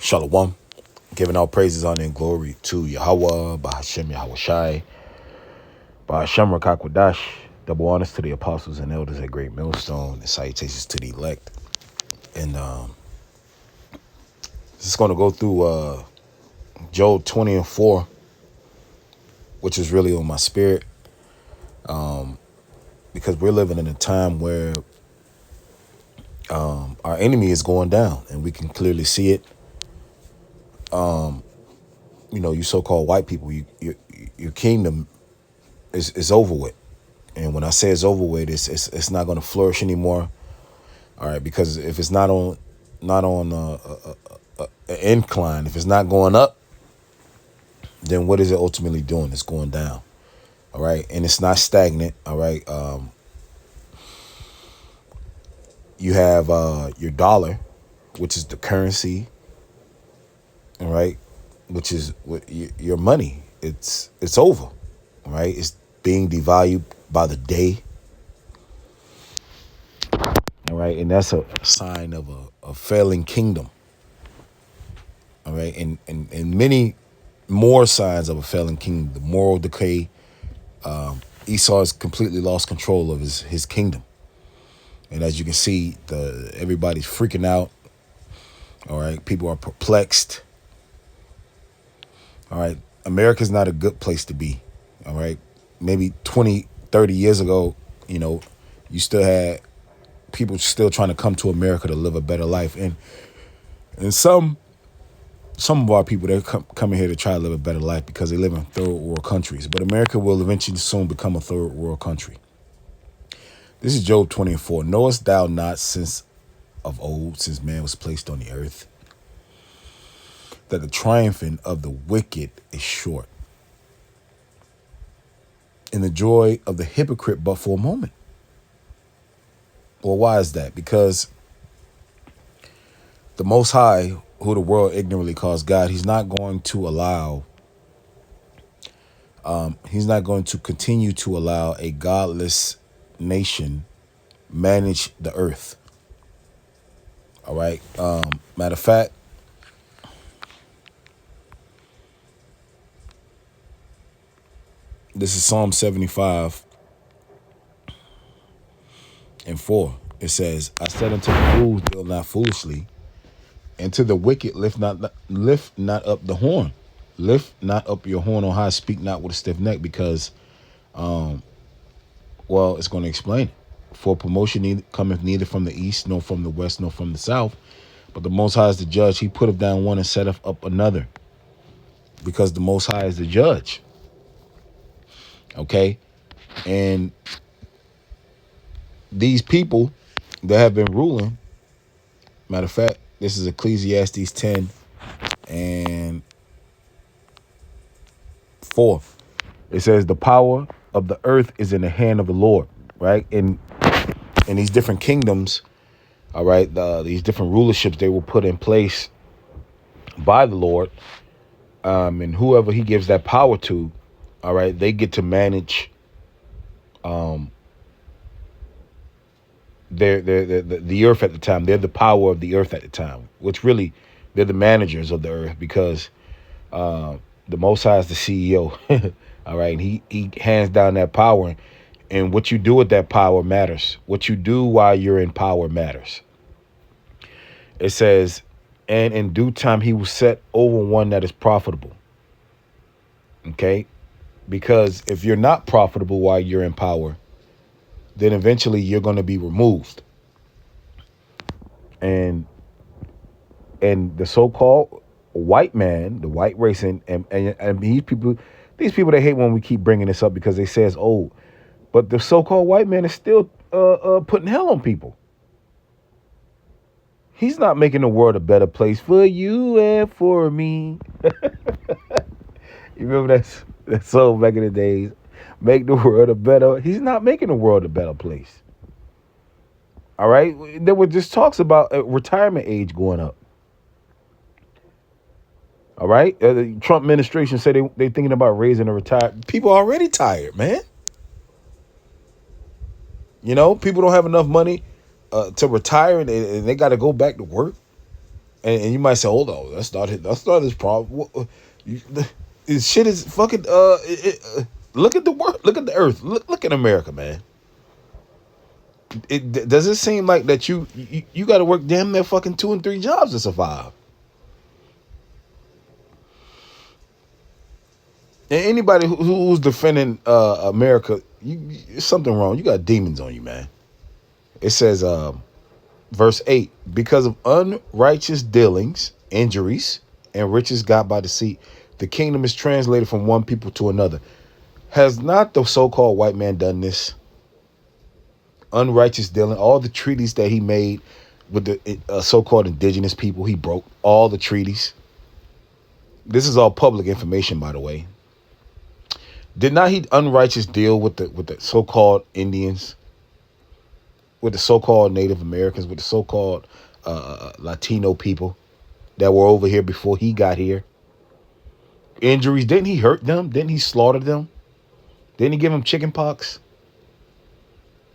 Shalom. Giving all praises, honor, and glory to Yahweh, Bahashem Yahweh Shai, Bahashem Rakakwadash. Double honors to the apostles and elders at Great Millstone, and salutations to the elect. And just going to go through Job 20 and 4, which is really on my spirit, because we're living in a time where our enemy is going down, and we can clearly see it. You so-called white people, your kingdom is over with. And when I say it's over with, it's not going to flourish anymore. All right, because if it's not on an incline, if it's not going up, then what is it ultimately doing? It's going down. All right, and it's not stagnant. All right, you have your dollar, which is the currency. All right, which is your money. It's over. All right, it's being devalued by the day. All right, and that's a sign of a failing kingdom. All right, and many more signs of a failing kingdom. The moral decay. Esau has completely lost control of his kingdom, and as you can see, everybody's freaking out. All right, people are perplexed. All right, America's not a good place to be. All right, maybe 20, 30 years ago, you still had people still trying to come to America to live a better life, and some of our people, they're coming here to try to live a better life because they live in third world countries. But America will eventually soon become a third world country. This is Job 20 and 4. Knowest thou not since of old, since man was placed on the earth, that the triumphing of the wicked is short, and the joy of the hypocrite but for a moment? Well, why is that? Because the Most High, who the world ignorantly calls God, he's not going to continue to allow a godless nation manage the earth. All right. Matter of fact, this is Psalm 75 and 4. It says, I said unto the fools, deal not foolishly, and to the wicked lift not up the horn. Lift not up your horn on high, speak not with a stiff neck, because it's going to explain it. For promotion cometh neither from the east, nor from the west, nor from the south, but the Most High is the judge. He putteth down one and setteth up another, because the Most High is the judge. Okay? And these people that have been ruling, matter of fact, this is Ecclesiastes 10 and 4. It says, the power of the earth is in the hand of the Lord, right? And in these different kingdoms, all right, these different rulerships, they will put in place by the Lord, and whoever he gives that power to, all right, they get to manage the earth at the time. They're the power of the earth at the time, which really they're the managers of the earth, because the Most High is the CEO. All right, and he hands down that power, and what you do with that power matters. What you do while you're in power matters. It says, and in due time he will set over one that is profitable. Okay, because if you're not profitable while you're in power, then eventually you're going to be removed. And the so-called white man, the white race, and these people they hate when we keep bringing this up, because they say it's old. But the so-called white man is still putting hell on people. He's not making the world a better place for you and for me. You remember that song back in the days? Make the world a better. He's not making the world a better place. All right? There were just talks about retirement age going up. All right? The Trump administration said they thinking about raising the retired. People are already tired, man. People don't have enough money to retire, and they got to go back to work. And you might say, hold on, that's not his problem. Shit is fucking. Look at the world. Look at the earth. Look at America, man. Does it seem like that you got to work damn near fucking 2 and 3 jobs to survive? And anybody who's defending America, it's something wrong. You got demons on you, man. It says, verse 8, because of unrighteous dealings, injuries, and riches got by deceit, the kingdom is translated from one people to another. Has not the so-called white man done this? Unrighteous dealing, all the treaties that he made with the so-called indigenous people, he broke all the treaties. This is all public information, by the way. Did not he unrighteous deal with the so-called Indians, with the so-called Native Americans, with the so-called Latino people that were over here before he got here? Injuries, didn't he hurt them? Didn't he slaughter them? Didn't he give them chicken pox?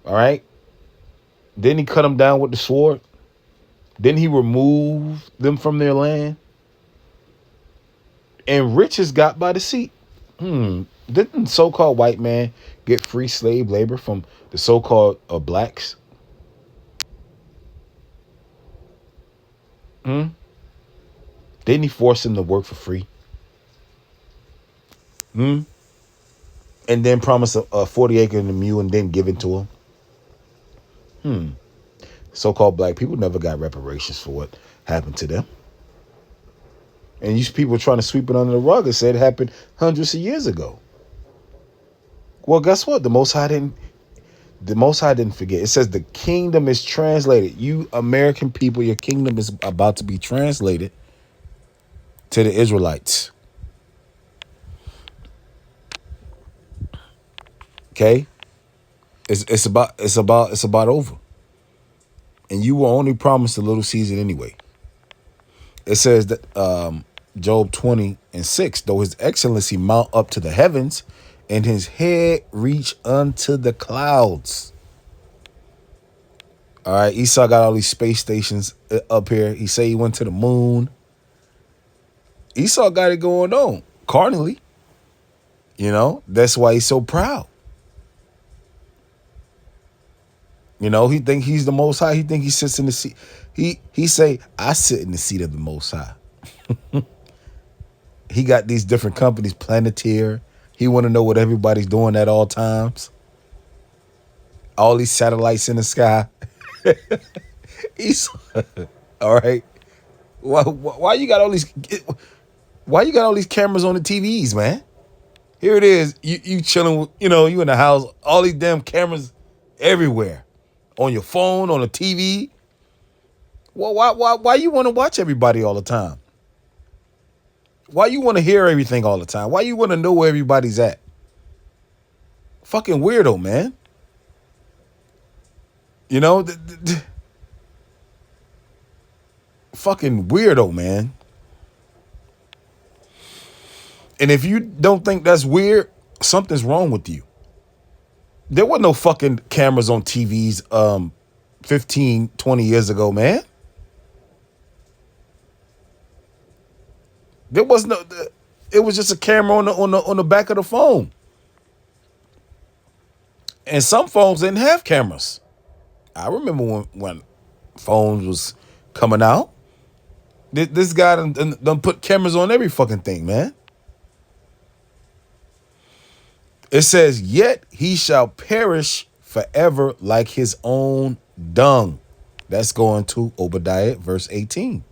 All right. Didn't he cut them down with the sword? Didn't he remove them from their land? And riches got by deceit. Didn't so-called white man get free slave labor from the so-called blacks? Didn't he force them to work for free? And then promise a 40 acre and a mule and then give it to him? So-called black people never got reparations for what happened to them. And these people trying to sweep it under the rug and say it happened hundreds of years ago. Well, guess what? The Most High didn't forget. It says the kingdom is translated. You American people, your kingdom is about to be translated to the Israelites. Okay? It's about over. And you were only promised a little season anyway. It says that Job 20:6, though his excellency mount up to the heavens and his head reach unto the clouds. All right, Esau got all these space stations up here. He say he went to the moon. Esau got it going on carnally. You know, that's why he's so proud. You know, he think he's the Most High. He think he sits in the seat. He say, I sit in the seat of the Most High. He got these different companies, Planeteer. He want to know what everybody's doing at all times. All these satellites in the sky. All right. Why you got all these? Why you got all these cameras on the TVs, man? Here it is. You chilling with, you in the house. All these damn cameras everywhere, on your phone, on the TV. Well, why you want to watch everybody all the time? Why you want to hear everything all the time? Why you want to know where everybody's at? Fucking weirdo, man. You know, fucking weirdo, man. And if you don't think that's weird, something's wrong with you. There were no fucking cameras on TVs 15, 20 years ago, man. There was no. It was just a camera on the back of the phone. And some phones didn't have cameras. I remember when phones was coming out. This guy done put cameras on every fucking thing, man. It says, yet he shall perish forever like his own dung. That's going to Obadiah, verse 18.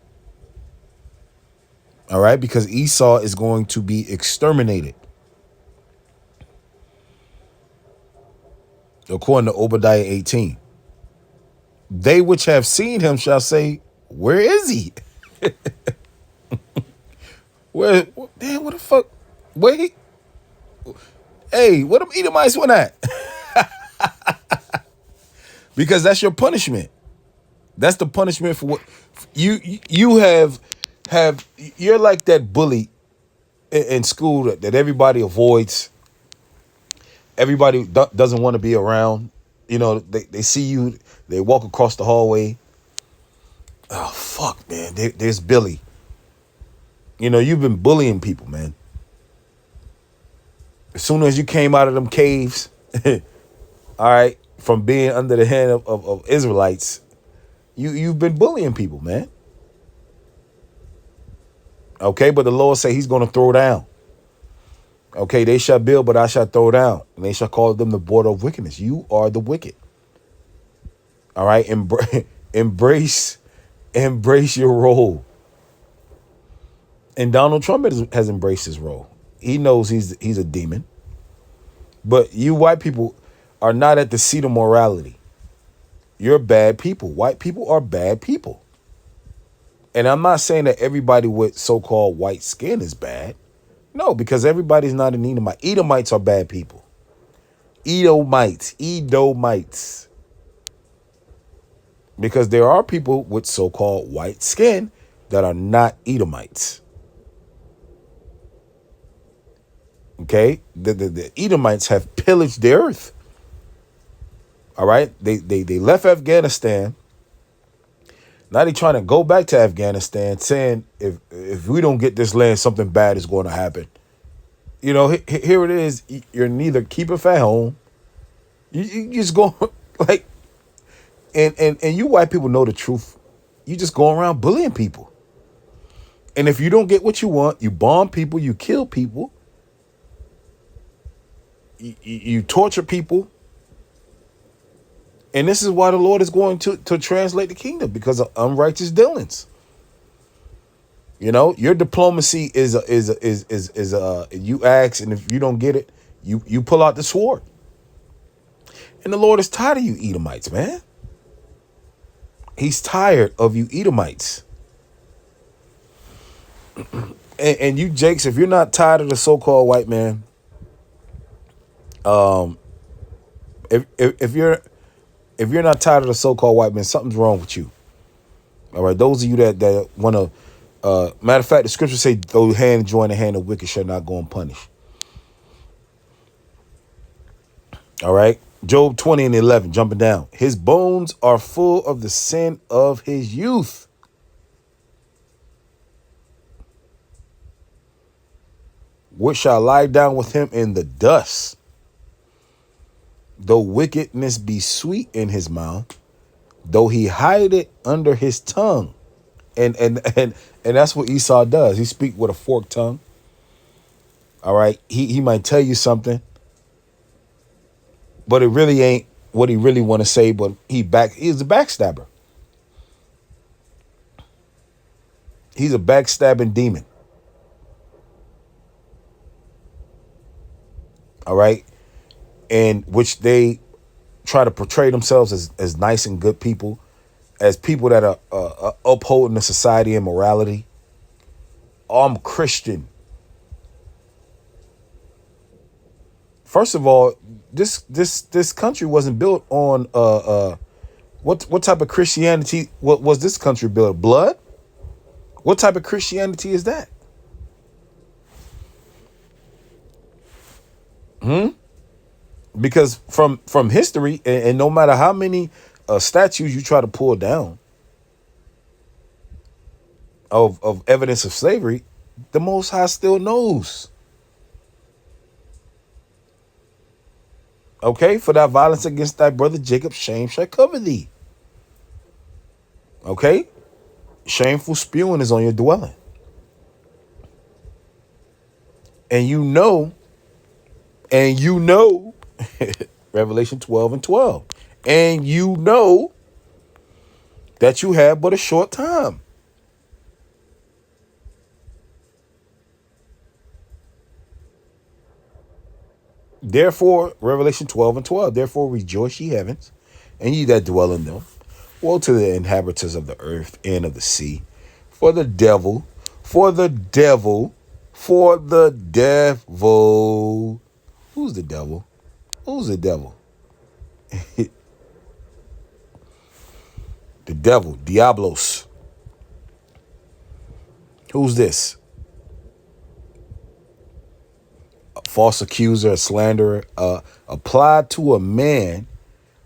All right, because Esau is going to be exterminated. According to Obadiah 18. They which have seen him shall say, where is he? Where the fuck? Wait. Hey, where them Edomites went at? Because that's your punishment. That's the punishment for what you have. You're like that bully in school that everybody avoids. Everybody doesn't want to be around. You know, they see you, they walk across the hallway. Oh, fuck, man. There's Billy. You know, you've been bullying people, man. As soon as you came out of them caves, all right, from being under the hand of Israelites, you've been bullying people, man. Okay, but the Lord say he's going to throw down. Okay, they shall build, but I shall throw down. And they shall call them the border of wickedness. You are the wicked. All right, embrace your role. And Donald Trump has embraced his role. He knows he's a demon. But you white people are not at the seat of morality. You're bad people. White people are bad people. And I'm not saying that everybody with so-called white skin is bad. No, because everybody's not an Edomite. Edomites are bad people. Edomites. Because there are people with so-called white skin that are not Edomites. Okay? The Edomites have pillaged the earth. All right? They left Afghanistan. Now they're trying to go back to Afghanistan saying if we don't get this land, something bad is going to happen. You know, here it is. You're neither keeping at home. You just go like, and you white people know the truth. You just go around bullying people. And if you don't get what you want, you bomb people, you kill people, you torture people. And this is why the Lord is going to translate the kingdom, because of unrighteous dealings. You know, your diplomacy is you ask, and if you don't get it, you pull out the sword. And the Lord is tired of you Edomites, man. He's tired of you Edomites. And you Jakes, if you're not tired of the so-called white man, if you're not tired of the so-called white man, something's wrong with you. All right, those of you that want to, matter of fact, the scriptures say, "Though hand join the hand of wicked shall not go unpunished." All right, Job 20:11, jumping down. His bones are full of the sin of his youth. Which shall lie down with him in the dust. Though wickedness be sweet in his mouth, though he hide it under his tongue. And that's what Esau does. He speak with a forked tongue. All right. He might tell you something, but it really ain't what he really want to say, but he's a backstabber. He's a backstabbing demon. All right. And which they try to portray themselves as nice and good people, as people that are upholding the society and morality. Oh, I'm Christian. First of all, this country wasn't built on what type of Christianity? What was this country built? Blood? What type of Christianity is that? Because from history, and no matter how many statues you try to pull down of evidence of slavery, the Most High still knows. Okay, for that violence against thy brother Jacob, shame shall cover thee. Okay, shameful spewing is on your dwelling. And you know, Revelation 12:12. And you know that you have but a short time. Therefore, Revelation 12:12, therefore rejoice ye heavens, and ye that dwell in them. Woe to the inhabitants of the earth and of the sea. For the devil. Who's the devil? Who's the devil? The devil, Diablos. Who's this? A false accuser, a slanderer, applied to a man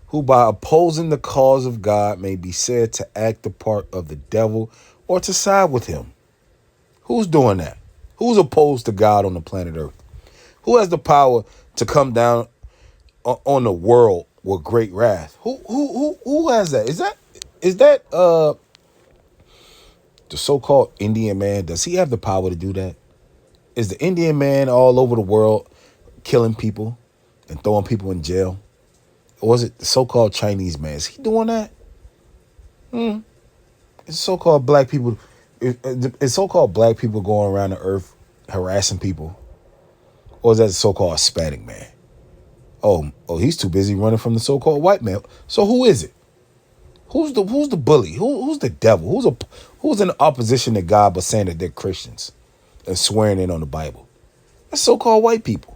who by opposing the cause of God may be said to act the part of the devil or to side with him. Who's doing that? Who's opposed to God on the planet Earth? Who has the power to come down on the world with great wrath? Who has that? Is that the so-called Indian man? Does he have the power to do that? Is the Indian man all over the world killing people and throwing people in jail? Or was it the so-called Chinese man? Is he doing that? It's so-called black people. It's so-called black people going around the earth harassing people? Or is that the so-called Hispanic man? Oh, he's too busy running from the so-called white man. So who is it? Who's the bully? Who's the devil? Who's in opposition to God but saying that they're Christians and swearing in on the Bible? That's so-called white people.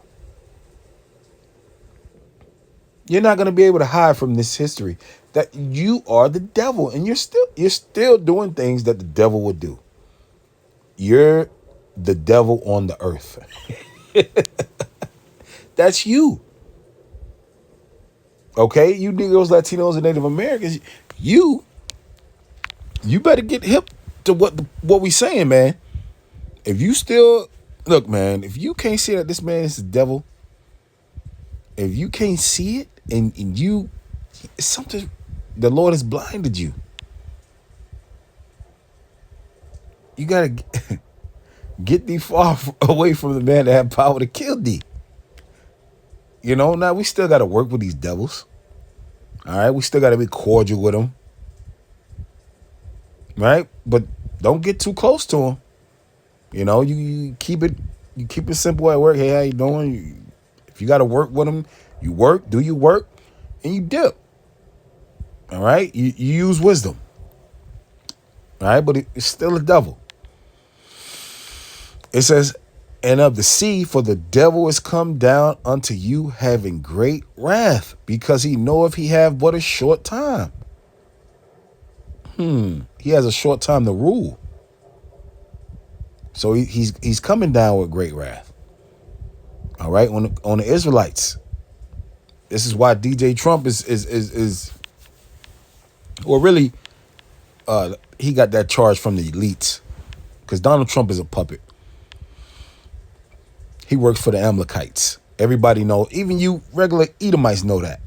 You're not going to be able to hide from this history that you are the devil, and you're still doing things that the devil would do. You're the devil on the earth. That's you. Okay, you Negroes, Latinos, and Native Americans, you better get hip to what we saying, man. If you still look, man, if you can't see that this man is the devil, if you can't see it, and you, it's something, the Lord has blinded you. You gotta get thee far away from the man that had power to kill thee. You know, now we still gotta work with these devils. All right, we still gotta be cordial with them. Right, but don't get too close to them. You know, you keep it simple at work. Hey, how you doing? If you got to work with them, you work, do your work, and you dip. All right, you use wisdom. All right, but it's still a devil. It says, and of the sea, for the devil is come down unto you, having great wrath, because he knoweth he have but a short time. He has a short time to rule. So he's coming down with great wrath. All right, on the Israelites. This is why DJ Trump is or really he got that charge from the elites, because Donald Trump is a puppet. He works for the Amalekites. Everybody know, even you regular Edomites know that.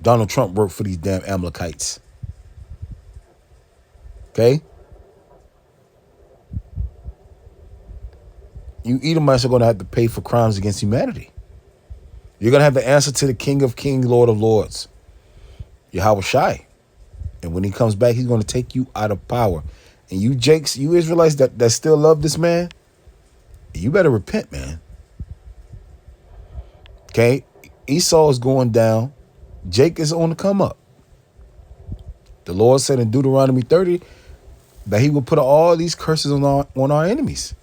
Donald Trump worked for these damn Amalekites. Okay? You Edomites are going to have to pay for crimes against humanity. You're going to have to answer to the King of Kings, Lord of Lords, Yahweh Shai. And when he comes back, he's going to take you out of power. And you Jakes, you Israelites that still love this man, you better repent, man. Okay? Esau is going down. Jake is on the come up. The Lord said in Deuteronomy 30 that he will put all these curses on our enemies.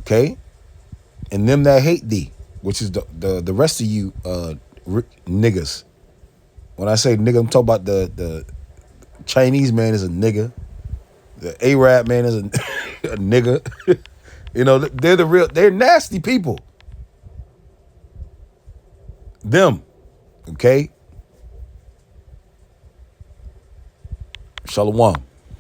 Okay? And them that hate thee, which is the rest of you niggas. When I say nigga, I'm talking about the Chinese man is a nigga. The Arab man is a nigga. You know, they're nasty people. Them. Okay? Shalom.